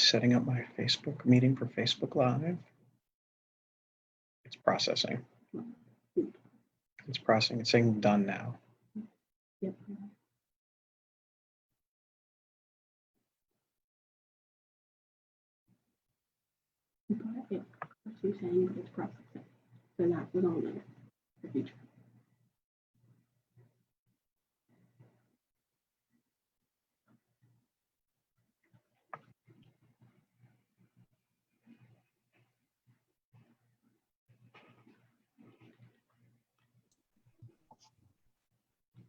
Setting up my Facebook meeting for Facebook Live. It's processing. It's processing. It's saying done now. Yep. But it, she's saying that it's processing. So that was on there for future.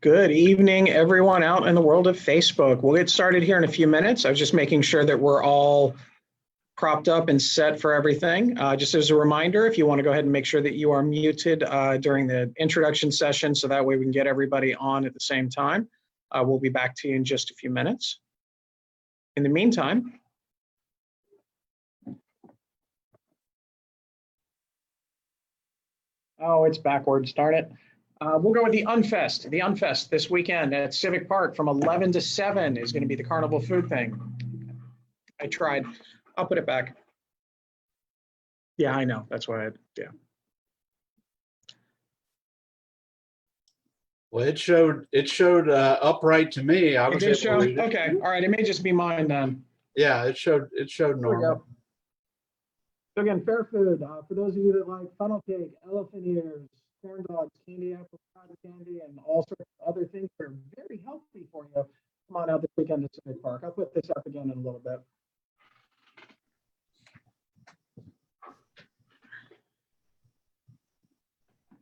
Good evening, everyone out in the world of Facebook. We'll get started here in a few minutes. I was just making sure that we're all propped up and set for everything. Just as a reminder, if you want to go ahead and make sure that you are muted during the introduction session, so that way we can get everybody on at the same time. We'll be back to you in just a few minutes. In the meantime, oh, it's backwards, darn it. We'll go with the Unfest. The Unfest this weekend at Civic Park from 11 to 7 is going to be the carnival food thing. I tried. I'll put it back. Yeah, I know. That's why yeah. Well, it showed upright to me. I was It did show? able to read it. Okay. All right. It may just be mine then. Yeah, it showed normal. So again, fair food. For those of you that like funnel cake, elephant ears, corn dogs, candy apple, cotton candy, and all sorts of other things that are very healthy for you, come on out this weekend to Civic Park. I'll put this up again in a little bit.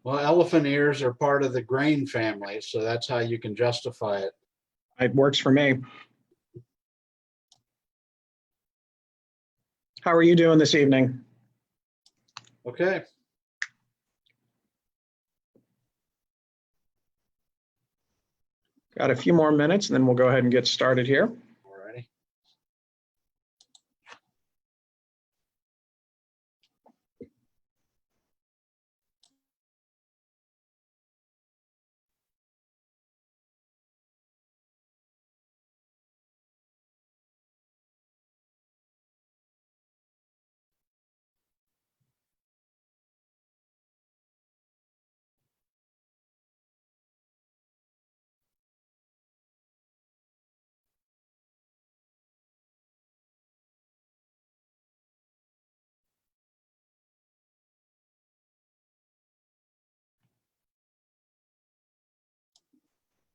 Well, elephant ears are part of the grain family, so that's how you can justify it. It works for me. How are you doing this evening? Okay. Got a few more minutes, and then we'll go ahead and get started here. Alrighty.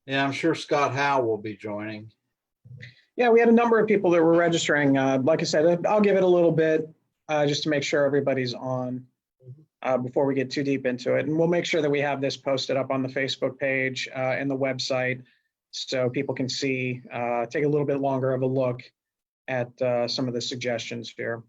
Yeah, I'm sure Scott Howe will be joining. Yeah, we had a number of people that were registering. Like I said, I'll give it a little bit just to make sure everybody's on before we get too deep into it. And we'll make sure that we have this posted up on the Facebook page and the website so people can see, take a little bit longer of a look at some of the suggestions here.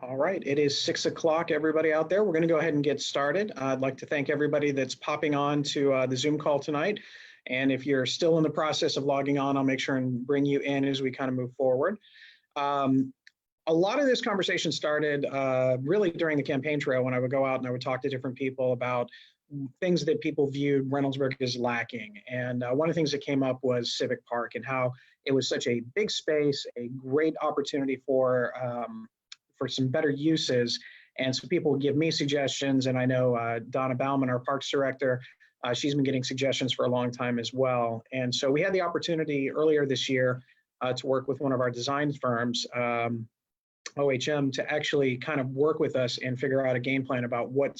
All right, it is 6 o'clock, everybody out there. We're going to go ahead and get started. I'd like to thank everybody that's popping on to the Zoom call tonight. And if you're still in the process of logging on, I'll make sure and bring you in as we kind of move forward. A lot of this conversation started really during the campaign trail when I would go out and I would talk to different people about things that people viewed Reynoldsburg as lacking. And one of the things that came up was Civic Park and how it was such a big space, a great opportunity for for some better uses. And so people give me suggestions, and I know Donna Bauman, our Parks Director, she's been getting suggestions for a long time as well. And so we had the opportunity earlier this year to work with one of our design firms, OHM, to actually kind of work with us and figure out a game plan about what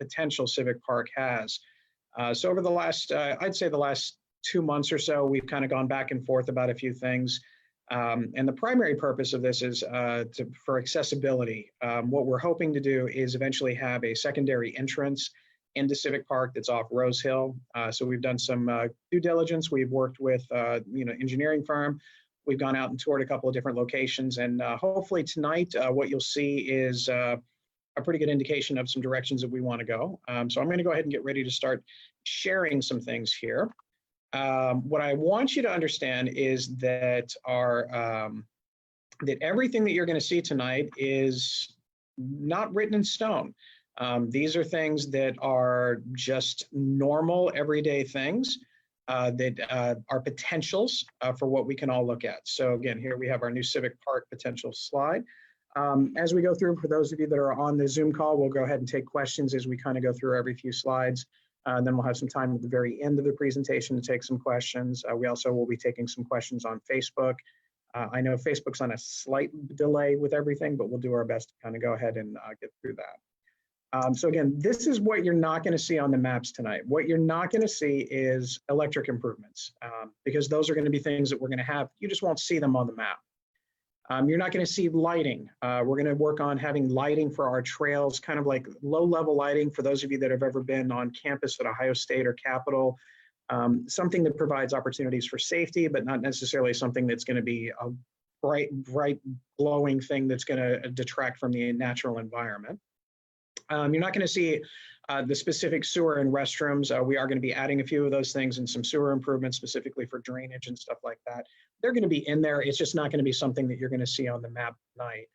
potential Civic Park has. So over the last, I'd say the last 2 months or so, we've kind of gone back and forth about a few things. And the primary purpose of this is for accessibility. What we're hoping to do is eventually have a secondary entrance into Civic Park that's off Rose Hill. So we've done some due diligence. We've worked with engineering firm. We've gone out and toured a couple of different locations, and hopefully tonight what you'll see is a pretty good indication of some directions that we want to go. So I'm going to go ahead and get ready to start sharing some things here. What I want you to understand is that that everything that you're going to see tonight is not written in stone. These are things that are just normal, everyday things that are potentials for what we can all look at. So again, here we have our new Civic Park potential slide. As we go through, for those of you that are on the Zoom call, we'll go ahead and take questions as we kind of go through every few slides. Then we'll have some time at the very end of the presentation to take some questions. We also will be taking some questions on Facebook. I know Facebook's on a slight delay with everything, but we'll do our best to kind of go ahead and get through that. So again, this is what you're not going to see on the maps tonight. What you're not going to see is electric improvements, because those are going to be things that we're going to have. You just won't see them on the map. You're not going to see lighting. We're going to work on having lighting for our trails, kind of like low-level lighting for those of you that have ever been on campus at Ohio State or Capitol. Something that provides opportunities for safety, but not necessarily something that's going to be a bright, glowing thing that's going to detract from the natural environment. You're not going to see the specific sewer and restrooms. We are going to be adding a few of those things and some sewer improvements specifically for drainage and stuff like that. They're going to be in there. It's just not going to be something that you're going to see on the map tonight.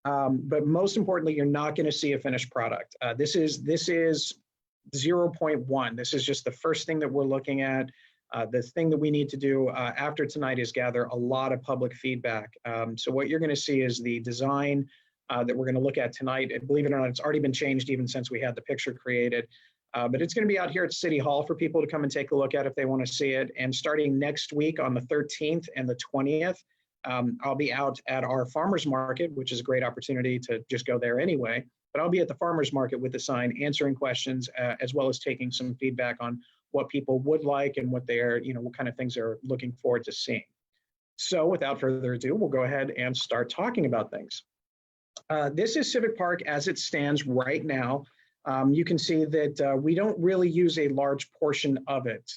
But most importantly, you're not going to see a finished product. This is 0.1. This is just the first thing that we're looking at. The thing that we need to do after tonight is gather a lot of public feedback. So what you're going to see is the design that we're going to look at tonight. And believe it or not, it's already been changed even since we had the picture created. But it's going to be out here at City Hall for people to come and take a look at if they want to see it. And starting next week on the 13th and the 20th, I'll be out at our farmers market, which is a great opportunity to just go there anyway. But I'll be at the farmers market with the sign, answering questions, as well as taking some feedback on what people would like and what they're, what kind of things they're looking forward to seeing. So without further ado, we'll go ahead and start talking about things. This is Civic Park as it stands right now. You can see that we don't really use a large portion of it.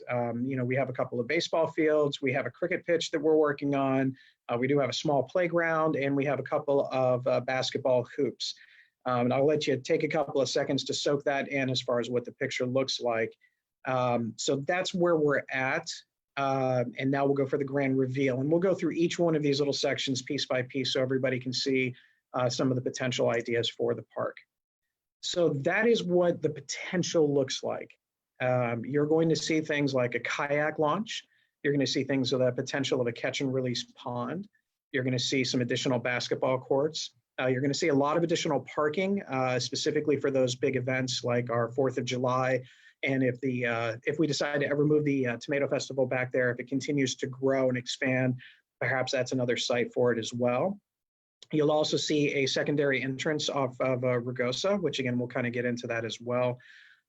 We have a couple of baseball fields, we have a cricket pitch that we're working on, we do have a small playground, and we have a couple of basketball hoops. And I'll let you take a couple of seconds to soak that in as far as what the picture looks like. So that's where we're at. And now we'll go for the grand reveal. And we'll go through each one of these little sections piece by piece so everybody can see some of the potential ideas for the park. So that is what the potential looks like. You're going to see things like a kayak launch. You're going to see things with the potential of a catch and release pond. You're going to see some additional basketball courts. You're going to see a lot of additional parking, specifically for those big events like our 4th of July. And if we decide to ever move the Tomato Festival back there, if it continues to grow and expand, perhaps that's another site for it as well. You'll also see a secondary entrance off of Ragosa, which again, we'll kind of get into that as well.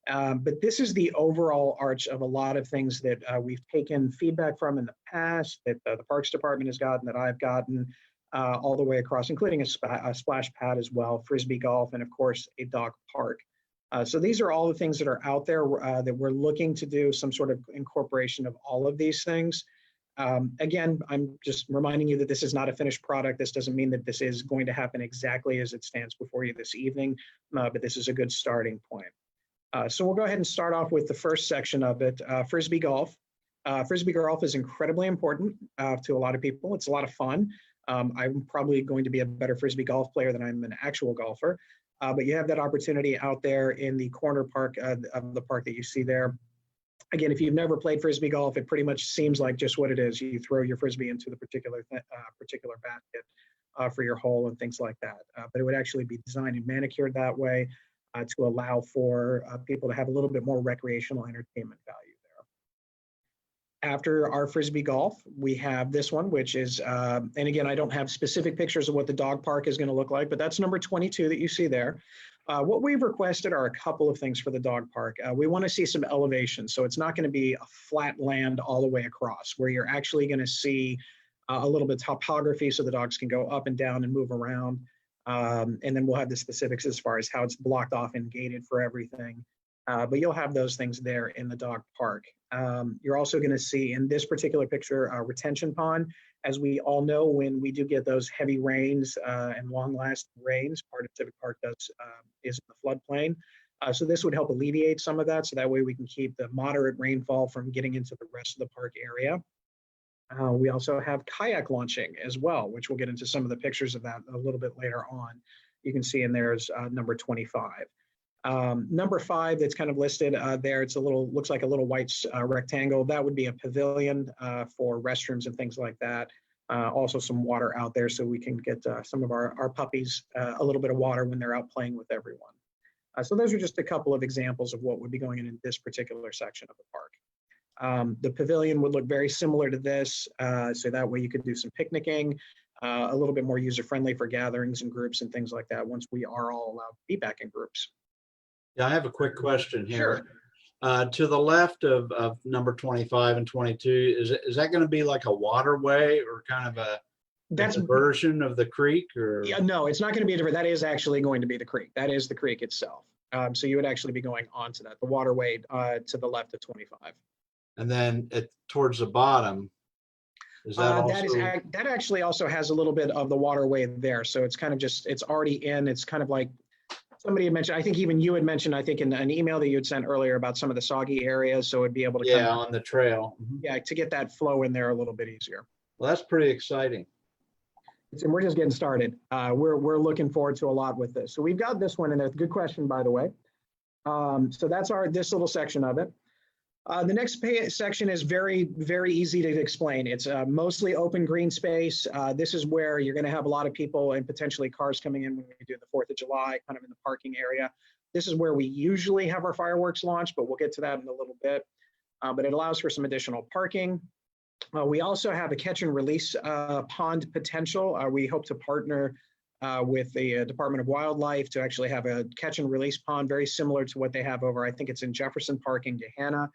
But this is the overall arch of a lot of things that we've taken feedback from in the past, that the Parks Department has gotten, that I've gotten, all the way across, including a splash pad as well, Frisbee golf, and of course, a dog park. So these are all the things that are out there that we're looking to do some sort of incorporation of all of these things. Again, I'm just reminding you that this is not a finished product. This doesn't mean that this is going to happen exactly as it stands before you this evening, but this is a good starting point. So we'll go ahead and start off with the first section of it, Frisbee golf. Frisbee golf is incredibly important to a lot of people. It's a lot of fun. I'm probably going to be a better Frisbee golf player than I'm an actual golfer, but you have that opportunity out there in the corner park of the park that you see there. Again, if you've never played Frisbee golf, it pretty much seems like just what it is. You throw your Frisbee into the particular basket. for your hole and things like that. But it would actually be designed and manicured that way to allow for people to have a little bit more recreational entertainment value there. After our Frisbee golf, we have this one, which is, and again, I don't have specific pictures of what the dog park is going to look like, but that's number 22 that you see there. What we've requested are a couple of things for the dog park. We want to see some elevation. So it's not going to be a flat land all the way across, where you're actually going to see a little bit of topography so the dogs can go up and down and move around. And then we'll have the specifics as far as how it's blocked off and gated for everything. But you'll have those things there in the dog park. You're also going to see in this particular picture a retention pond. As we all know, when we do get those heavy rains and long-lasting rains, part of Civic Park is in the floodplain. So this would help alleviate some of that. So that way we can keep the moderate rainfall from getting into the rest of the park area. We also have kayak launching as well, which we'll get into some of the pictures of that a little bit later on. You can see in there is number 25. Number 5 that's kind of listed there, it's a little, looks like a little white rectangle. That would be a pavilion for restrooms and things like that. Also some water out there so we can get some of our puppies a little bit of water when they're out playing with everyone. So those are just a couple of examples of what would be going in this particular section of the park. The pavilion would look very similar to this, so that way you could do some picnicking, a little bit more user-friendly for gatherings and groups and things like that once we are all allowed to be back in groups. Yeah, I have a quick question here. Sure. To the left of number 25 and 22, is that going to be like a waterway or kind of a version of the creek? Or yeah, no, it's not going to be different. That is actually going to be the creek. That is the creek itself. So you would actually be going onto that, the waterway to the left of 25. And then towards the bottom, is that also? That actually also has a little bit of the waterway there. So it's kind of just, it's already in, it's kind of like somebody had mentioned, I think even you had mentioned, I think in an email that you had sent earlier about some of the soggy areas. So it'd be able to kind of, on the trail. Yeah, to get that flow in there a little bit easier. Well, that's pretty exciting. And we're just getting started. We're looking forward to a lot with this. So we've got this one in there. Good question, by the way. So that's this little section of it. The next section is very, very easy to explain. It's mostly open green space. This is where you're going to have a lot of people and potentially cars coming in when we do the 4th of July, kind of in the parking area. This is where we usually have our fireworks launch, but we'll get to that in a little bit. But it allows for some additional parking. We also have a catch and release pond potential. We hope to partner with the Department of Wildlife to actually have a catch and release pond, very similar to what they have over, I think it's in Jefferson Park in Gahanna.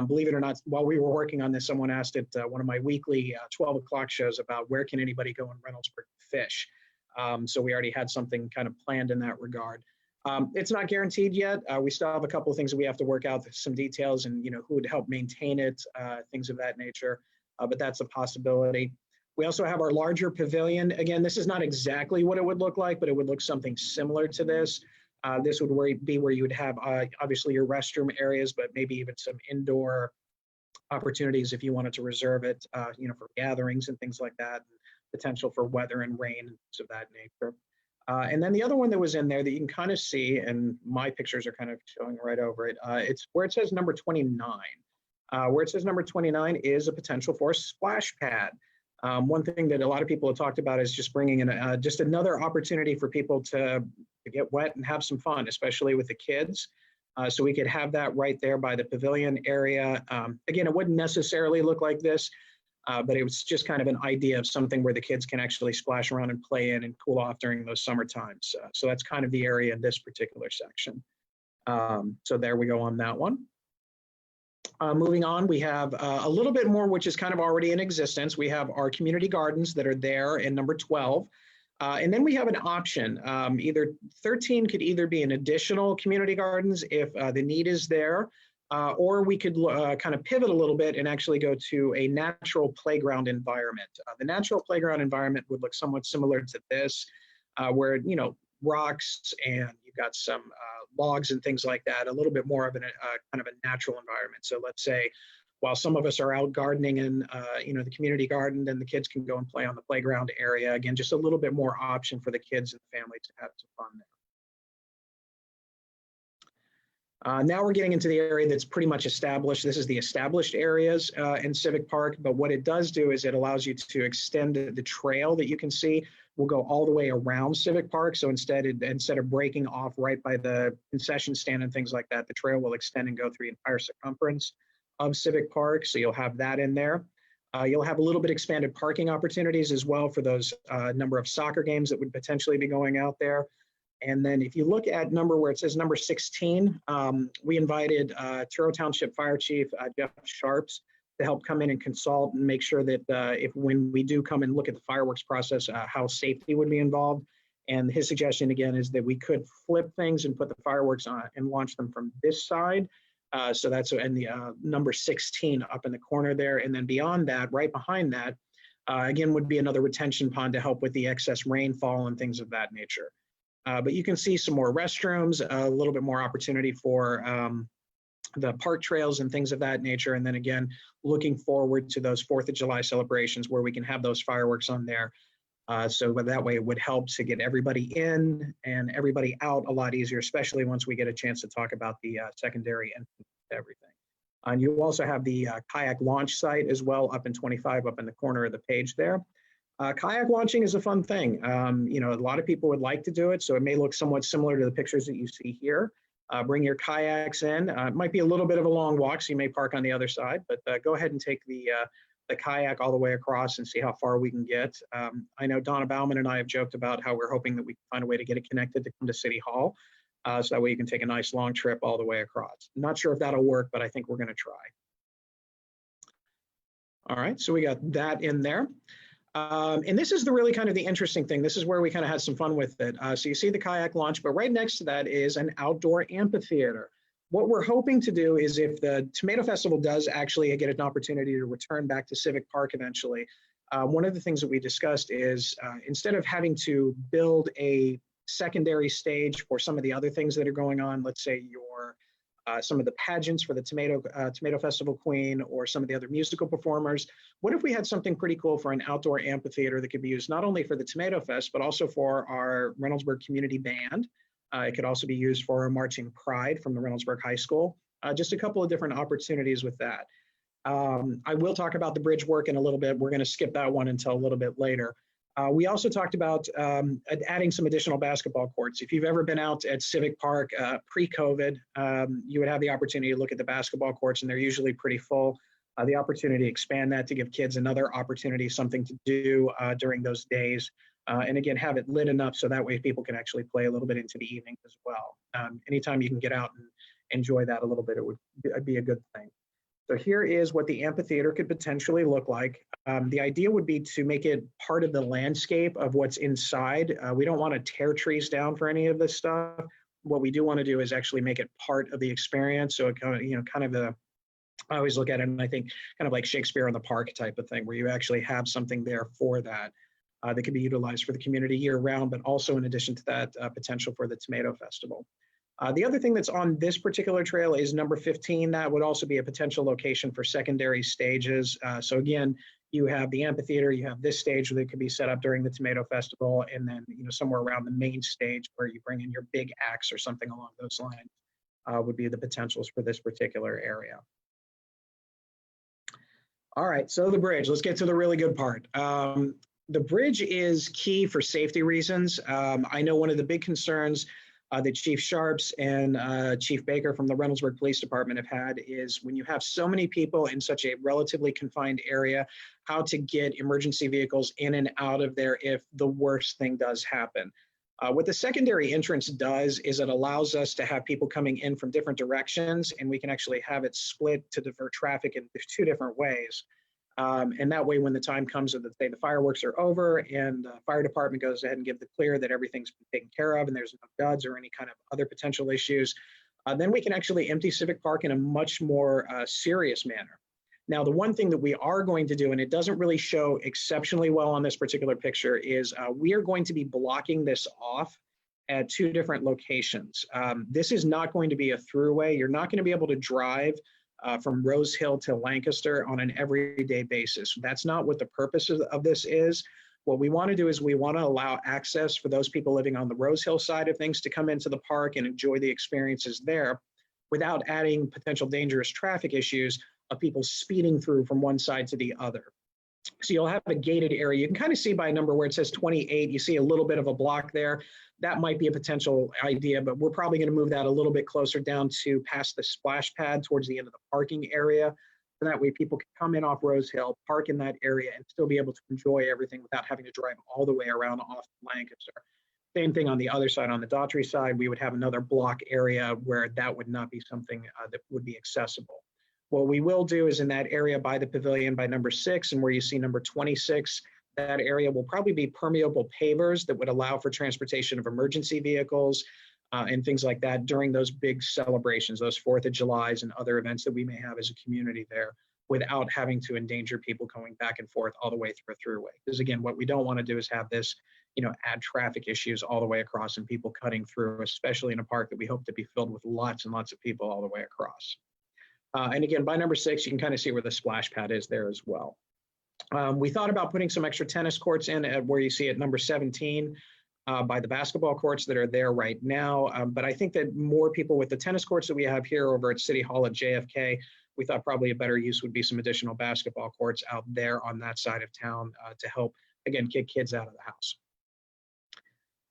Believe it or not, while we were working on this, someone asked at one of my weekly 12 o'clock shows about where can anybody go in Reynoldsburg to fish. So we already had something kind of planned in that regard. It's not guaranteed yet. We still have a couple of things that we have to work out, some details and who would help maintain it, things of that nature. But that's a possibility. We also have our larger pavilion. Again, this is not exactly what it would look like, but it would look something similar to this. This would be where you would have obviously your restroom areas, but maybe even some indoor opportunities if you wanted to reserve it, for gatherings and things like that, potential for weather and rain and things of that nature. And then the other one that was in there that you can kind of see, and my pictures are kind of showing right over it, it's where it says number 29. Where it says number 29 is a potential for a splash pad. One thing that a lot of people have talked about is just bringing in just another opportunity for people to get wet and have some fun, especially with the kids. So we could have that right there by the pavilion area. Again, it wouldn't necessarily look like this, but it was just kind of an idea of something where the kids can actually splash around and play in and cool off during those summer times. So that's kind of the area in this particular section. So there we go on that one. Moving on, we have a little bit more, which is kind of already in existence. We have our community gardens that are there in number 12. And then we have an option. Either 13 could either be an additional community gardens if the need is there, or we could kind of pivot a little bit and actually go to a natural playground environment. The natural playground environment would look somewhat similar to this, where, rocks and you've got some logs and things like that, a little bit more of a kind of a natural environment. So let's say while some of us are out gardening in the community garden, then the kids can go and play on the playground area. Again, just a little bit more option for the kids and the family to have some fun there. Now we're getting into the area that's pretty much established. This is the established areas in Civic Park, but what it does do is it allows you to extend the trail that you can see. will go all the way around Civic Park. So instead of breaking off right by the concession stand and things like that, the trail will extend and go through the entire circumference of Civic Park. So you'll have that in there. You'll have a little bit expanded parking opportunities as well for those number of soccer games that would potentially be going out there. And then if you look at where it says number 16, we invited Truro Township Fire Chief Jeff Sharps to help come in and consult and make sure that when we do come and look at the fireworks process, how safety would be involved. And his suggestion again is that we could flip things and put the fireworks on and launch them from this side. So that's in the number 16 up in the corner there. And then beyond that, right behind that, again, would be another retention pond to help with the excess rainfall and things of that nature. But you can see some more restrooms, a little bit more opportunity for the park trails and things of that nature. And then again, looking forward to those 4th of July celebrations where we can have those fireworks on there. So that way it would help to get everybody in and everybody out a lot easier, especially once we get a chance to talk about the secondary and everything. And you also have the kayak launch site as well up in 25 up in the corner of the page there. Kayak launching is a fun thing. You know, a lot of people would like to do it, so it may look somewhat similar to the pictures that you see here. Bring your kayaks in. It might be a little bit of a long walk, so you may park on the other side, but go ahead and take the kayak all the way across and see how far we can get. I know Donna Bauman and I have joked about how we're hoping that we can find a way to get it connected to come to City Hall, so that way you can take a nice long trip all the way across. Not sure if that'll work, but I think we're going to try. All right, so we got that in there. And this is the really kind of the interesting thing. This is where we kind of had some fun with it. So you see the kayak launch, but right next to that is an outdoor amphitheater. What we're hoping to do is if the Tomato Festival does actually get an opportunity to return back to Civic Park eventually, one of the things that we discussed is instead of having to build a secondary stage for some of the other things that are going on, let's say some of the pageants for the Tomato Festival Queen or some of the other musical performers. What if we had something pretty cool for an outdoor amphitheater that could be used not only for the Tomato Fest, but also for our Reynoldsburg Community Band. It could also be used for our Marching Pride from the Reynoldsburg High School. Just a couple of different opportunities with that. I will talk about the bridge work in a little bit. We're going to skip that one until a little bit later. We also talked about adding some additional basketball courts. If you've ever been out at Civic Park pre-COVID, you would have the opportunity to look at the basketball courts, and they're usually pretty full. The opportunity to expand that to give kids another opportunity, something to do during those days. And again, have it lit enough so that way people can actually play a little bit into the evening as well. Anytime you can get out and enjoy that a little bit, it would be a good thing. So here is what the amphitheater could potentially look like. The idea would be to make it part of the landscape of what's inside. We don't want to tear trees down for any of this stuff. What we do want to do is actually make it part of the experience. So it kind of I always look at it and I think kind of like Shakespeare in the Park type of thing, where you actually have something there for that that can be utilized for the community year round, but also in addition to that, potential for the Tomato Festival. The other thing that's on this particular trail is number 15. That would also be a potential location for secondary stages. So again, you have the amphitheater, you have this stage that could be set up during the Tomato Festival, and then somewhere around the main stage where you bring in your big acts or something along those lines would be the potentials for this particular area. All right, so the bridge, let's get to the really good part. The bridge is key for safety reasons. I know one of the big concerns that Chief Sharps and Chief Baker from the Reynoldsburg Police Department have had is when you have so many people in such a relatively confined area, how to get emergency vehicles in and out of there if the worst thing does happen. What the secondary entrance does is it allows us to have people coming in from different directions, and we can actually have it split to divert traffic in 2 different ways. And that way, when the time comes that say the fireworks are over and the fire department goes ahead and give the clear that everything's been taken care of and there's no duds or any kind of other potential issues, then we can actually empty Civic Park in a much more serious manner. Now, the one thing that we are going to do, and it doesn't really show exceptionally well on this particular picture, is we are going to be blocking this off at 2 different locations. This is not going to be a throughway. You're not going to be able to drive from Rose Hill to Lancaster on an everyday basis. That's not what the purpose of this is. What we want to do is we want to allow access for those people living on the Rose Hill side of things to come into the park and enjoy the experiences there without adding potential dangerous traffic issues of people speeding through from one side to the other. So you'll have a gated area. You can kind of see by a number where it says 28, you see a little bit of a block there. That might be a potential idea, but we're probably going to move that a little bit closer down to past the splash pad towards the end of the parking area. So that way people can come in off Rose Hill, park in that area, and still be able to enjoy everything without having to drive all the way around off Lancaster. Same thing on the other side, on the Daughtry side, we would have another block area where that would not be something that would be accessible. What we will do is in that area by the pavilion by number 6 and where you see number 26, that area will probably be permeable pavers that would allow for transportation of emergency vehicles and things like that during those big celebrations, those 4th of Julys and other events that we may have as a community there, without having to endanger people going back and forth all the way through a throughway. Because again, what we don't want to do is have this, add traffic issues all the way across and people cutting through, especially in a park that we hope to be filled with lots and lots of people all the way across. And again, by number 6, you can kind of see where the splash pad is there as well. We thought about putting some extra tennis courts in at where you see at number 17 by the basketball courts that are there right now. But I think that more people with the tennis courts that we have here over at City Hall at JFK, we thought probably a better use would be some additional basketball courts out there on that side of town to help, again, kick kids out of the house.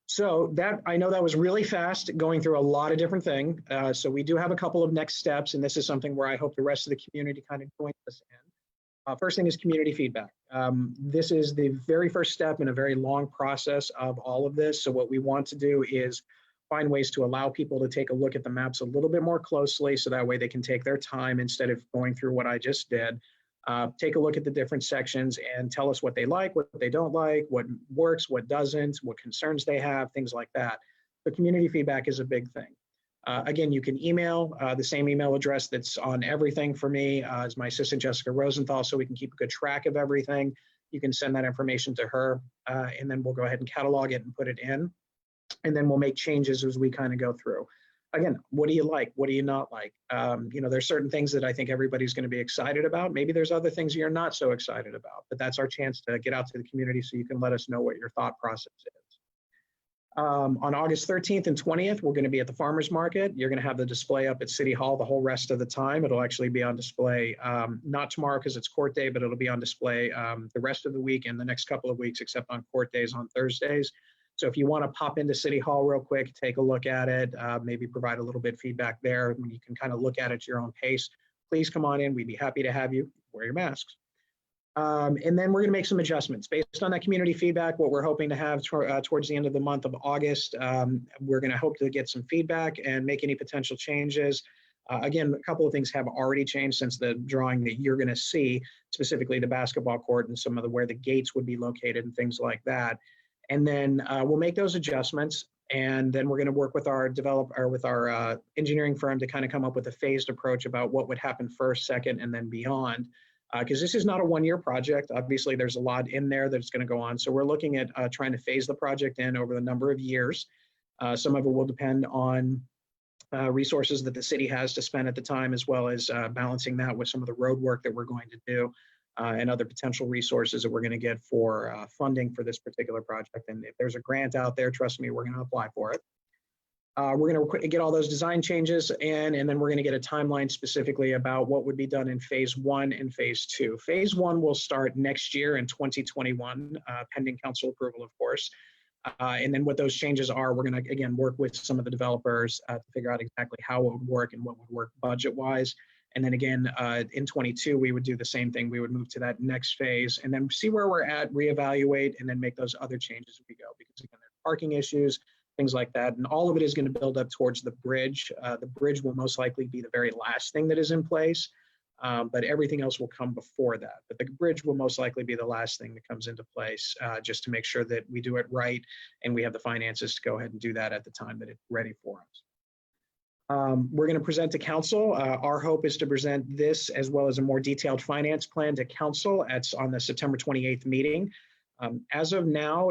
So that, I know that was really fast, going through a lot of different things. So we do have a couple of next steps, and this is something where I hope the rest of the community kind of joins us in. First thing is community feedback. This is the very first step in a very long process of all of this. So what we want to do is find ways to allow people to take a look at the maps a little bit more closely, so that way they can take their time instead of going through what I just did. Take a look at the different sections and tell us what they like, what they don't like, what works, what doesn't, what concerns they have, things like that. The community feedback is a big thing. Again, you can email the same email address that's on everything for me as my assistant, Jessica Rosenthal, so we can keep a good track of everything. You can send that information to her, and then we'll go ahead and catalog it and put it in. And then we'll make changes as we kind of go through. Again, what do you like? What do you not like? There's certain things that I think everybody's going to be excited about. Maybe there's other things you're not so excited about, but that's our chance to get out to the community so you can let us know what your thought process is. On August 13th and 20th, we're going to be at the farmers market. You're going to have the display up at City Hall the whole rest of the time. It'll actually be on display, not tomorrow because it's court day, but it'll be on display the rest of the week and the next couple of weeks, except on court days on Thursdays. So if you want to pop into City Hall real quick, take a look at it, maybe provide a little bit of feedback there. You can kind of look at it at your own pace. Please come on in. We'd be happy to have you. Wear your masks. And then we're going to make some adjustments based on that community feedback. What we're hoping to have towards the end of the month of August, we're going to hope to get some feedback and make any potential changes. Again, a couple of things have already changed since the drawing that you're going to see, specifically the basketball court and some of where the gates would be located and things like that. And then we'll make those adjustments, and then we're going to work with our engineering firm to kind of come up with a phased approach about what would happen first, second, and then beyond. Because this is not a one-year project. Obviously, there's a lot in there that's going to go on. So we're looking at trying to phase the project in over the number of years. Some of it will depend on resources that the city has to spend at the time, as well as balancing that with some of the road work that we're going to do. And other potential resources that we're going to get for funding for this particular project. And if there's a grant out there, trust me, we're going to apply for it. We're going to get all those design changes in, and then we're going to get a timeline specifically about what would be done in phase 1 and phase 2. Phase 1 will start next year in 2021, pending council approval, of course. And then what those changes are, we're going to, again, work with some of the developers to figure out exactly how it would work and what would work budget-wise. And then again, in 22, we would do the same thing. We would move to that next phase and then see where we're at, reevaluate, and then make those other changes as we go. Because again, there's parking issues, things like that. And all of it is going to build up towards the bridge. The bridge will most likely be the very last thing that is in place, but everything else will come before that. But the bridge will most likely be the last thing that comes into place, just to make sure that we do it right and we have the finances to go ahead and do that at the time that it's ready for us. We're going to present to council. Our hope is to present this as well as a more detailed finance plan to council on the September 28th meeting. As of now,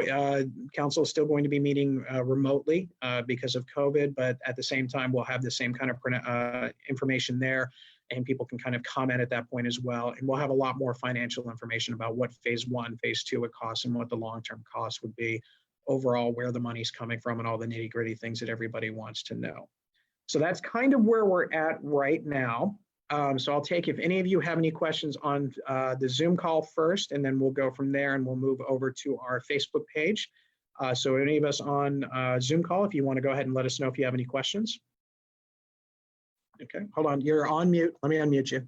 council is still going to be meeting remotely because of COVID, but at the same time, we'll have the same kind of information there, and people can kind of comment at that point as well. And we'll have a lot more financial information about what phase 1, phase 2 would cost and what the long-term cost would be overall, where the money's coming from, and all the nitty-gritty things that everybody wants to know. So that's kind of where we're at right now. So I'll take if any of you have any questions on the Zoom call first, and then we'll go from there and we'll move over to our Facebook page. So any of us on Zoom call, if you want to go ahead and let us know if you have any questions. Okay, hold on. You're on mute. Let me unmute you.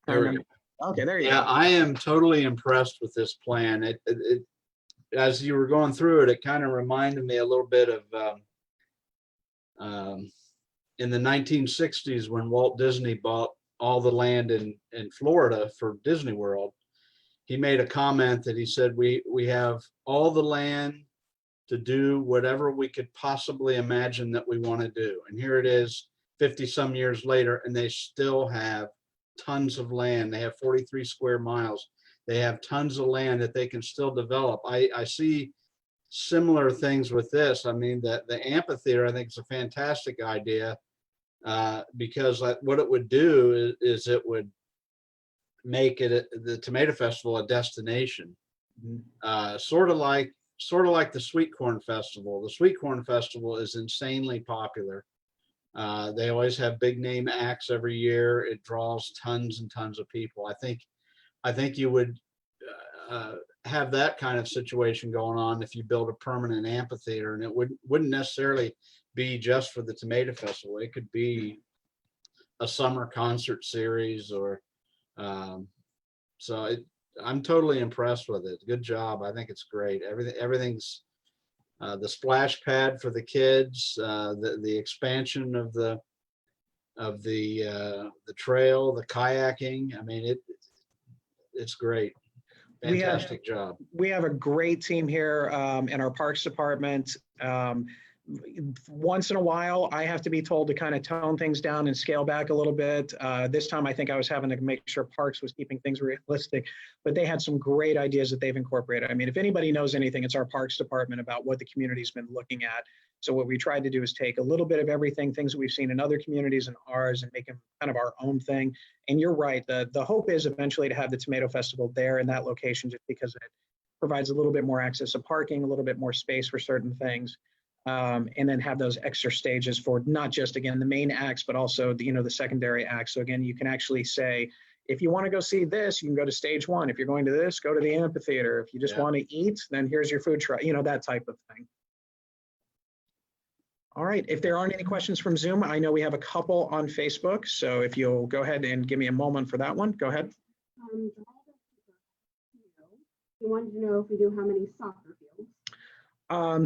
There we go. Okay, there you Yeah, go. I am totally impressed with this plan. As you were going through it, it kind of reminded me a little bit of in the 1960s when Walt Disney bought all the land in Florida for Disney World. He made a comment that he said, we have all the land to do whatever we could possibly imagine that we want to do. And here it is 50 some years later, and they still have tons of land. They have 43 square miles. They have tons of land that they can still develop. I see similar things with this. I mean, the amphitheater, I think, is a fantastic idea because what it would do is it would make it the Tomato Festival a destination, sort of like the Sweet Corn Festival. The Sweet Corn Festival is insanely popular. They always have big name acts every year. It draws tons and tons of people. I think you would have that kind of situation going on if you build a permanent amphitheater, and it wouldn't necessarily be just for the Tomato Festival. It could be a summer concert series or so I'm totally impressed with it. Good job. I think it's great. Everything's the splash pad for the kids, the expansion of the trail, the kayaking. I mean, it's great. Fantastic job. We have a great team here in our Parks Department. Once in a while, I have to be told to kind of tone things down and scale back a little bit. This time, I think I was having to make sure Parks was keeping things realistic, but they had some great ideas that they've incorporated. I mean, if anybody knows anything, it's our Parks Department about what the community's been looking at. So what we tried to do is take a little bit of everything, things that we've seen in other communities and ours, and make them kind of our own thing. And you're right, the hope is eventually to have the Tomato Festival there in that location, just because it provides a little bit more access to parking, a little bit more space for certain things. And then have those extra stages for not just, again, the main acts, but also the secondary acts. So again, you can actually say, if you want to go see this, you can go to stage one. If you're going to this, go to the amphitheater. If you just want to eat, then here's your food truck, that type of thing. All right, if there aren't any questions from Zoom, I know we have a couple on Facebook. So if you'll go ahead and give me a moment for that one, go ahead. We wanted to know if we do how many soccer fields.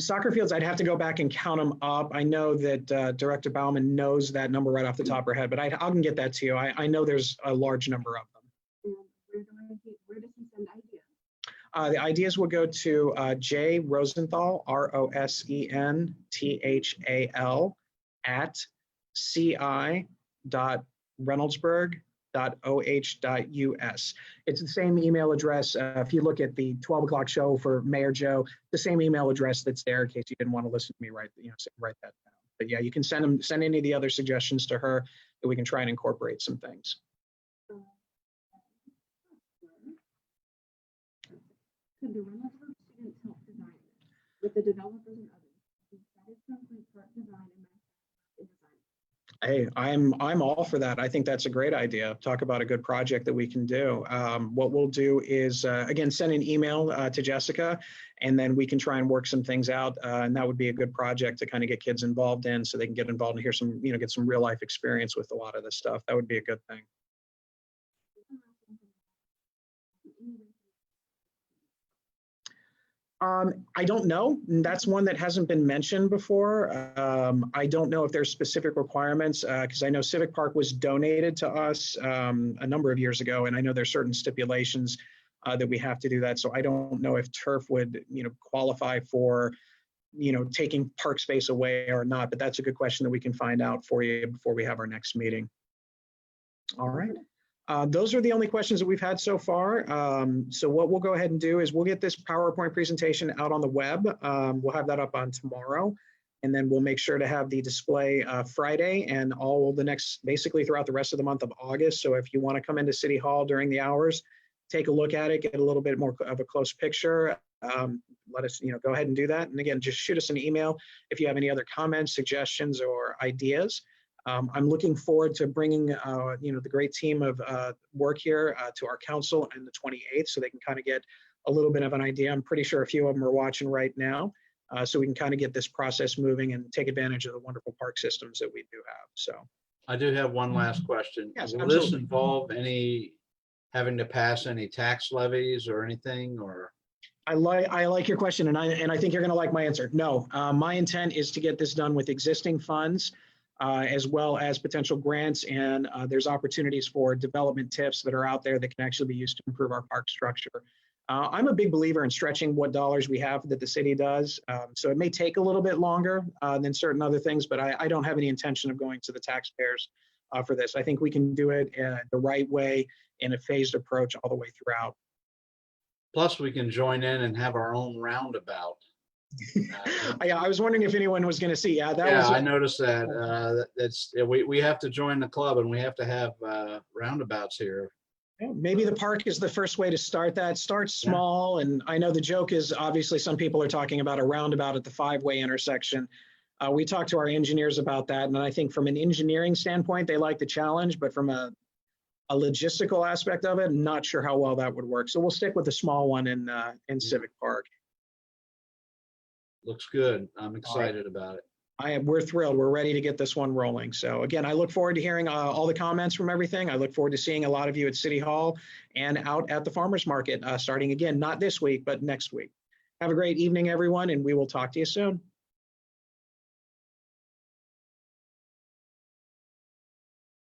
Soccer fields, I'd have to go back and count them up. I know that Director Bauman knows that number right off the top of her head, but I can get that to you. I know there's a large number of them. And where does he send ideas? The ideas will go to Jay Rosenthal, ROSENTHAL @ci.reynoldsburg.oh.us. It's the same email address. If you look at the 12 o'clock show for Mayor Joe, the same email address that's there in case you didn't want to listen to me write that down. But yeah, you can send any of the other suggestions to her that we can try and incorporate some things. Could the Reynoldsburg students help design this with the developers and others? That is something for design and design. Hey, I'm all for that. I think that's a great idea. Talk about a good project that we can do. What we'll do is, again, send an email to Jessica, and then we can try and work some things out. And that would be a good project to kind of get kids involved in so they can get involved and hear some, get some real life experience with a lot of this stuff. That would be a good thing. I don't know. That's one that hasn't been mentioned before. I don't know if there's specific requirements because I know Civic Park was donated to us a number of years ago, and I know there's certain stipulations that we have to do that. So I don't know if turf would, qualify for, taking park space away or not. But that's a good question that we can find out for you before we have our next meeting. All right. Those are the only questions that we've had so far. So what we'll go ahead and do is we'll get this PowerPoint presentation out on the web. We'll have that up on tomorrow, and then we'll make sure to have the display Friday and all the basically throughout the rest of the month of August. So if you want to come into City Hall during the hours, take a look at it, get a little bit more of a close picture. Let us, go ahead and do that. And again, just shoot us an email if you have any other comments, suggestions, or ideas. I'm looking forward to bringing, the great team of work here to our council on the 28th, so they can kind of get a little bit of an idea. I'm pretty sure a few of them are watching right now, so we can kind of get this process moving and take advantage of the wonderful park systems that we do have. So, I do have one last question. Yes, Will this absolutely. involve any having to pass any tax levies or anything, or? I like your question, and I think you're going to like my answer. No, my intent is to get this done with existing funds, as well as potential grants, and there's opportunities for development tips that are out there that can actually be used to improve our park structure. I'm a big believer in stretching what dollars we have that the city does, so it may take a little bit longer than certain other things, but I don't have any intention of going to the taxpayers for this. I think we can do it the right way in a phased approach all the way throughout. Plus, we can join in and have our own roundabout. I was wondering if anyone was going to see. Yeah, that was. I noticed that. We have to join the club, and we have to have roundabouts here. Maybe the park is the first way to start that. Start small, and I know the joke is obviously some people are talking about a roundabout at the 5-way intersection. We talked to our engineers about that, and I think from an engineering standpoint, they like the challenge, but from a logistical aspect of it, not sure how well that would work. So we'll stick with the small one in Civic Park. Looks good. I'm excited about it. We're thrilled. We're ready to get this one rolling. So again, I look forward to hearing all the comments from everything. I look forward to seeing a lot of you at City Hall and out at the farmers market, starting again, not this week, but next week. Have a great evening, everyone, and we will talk to you soon.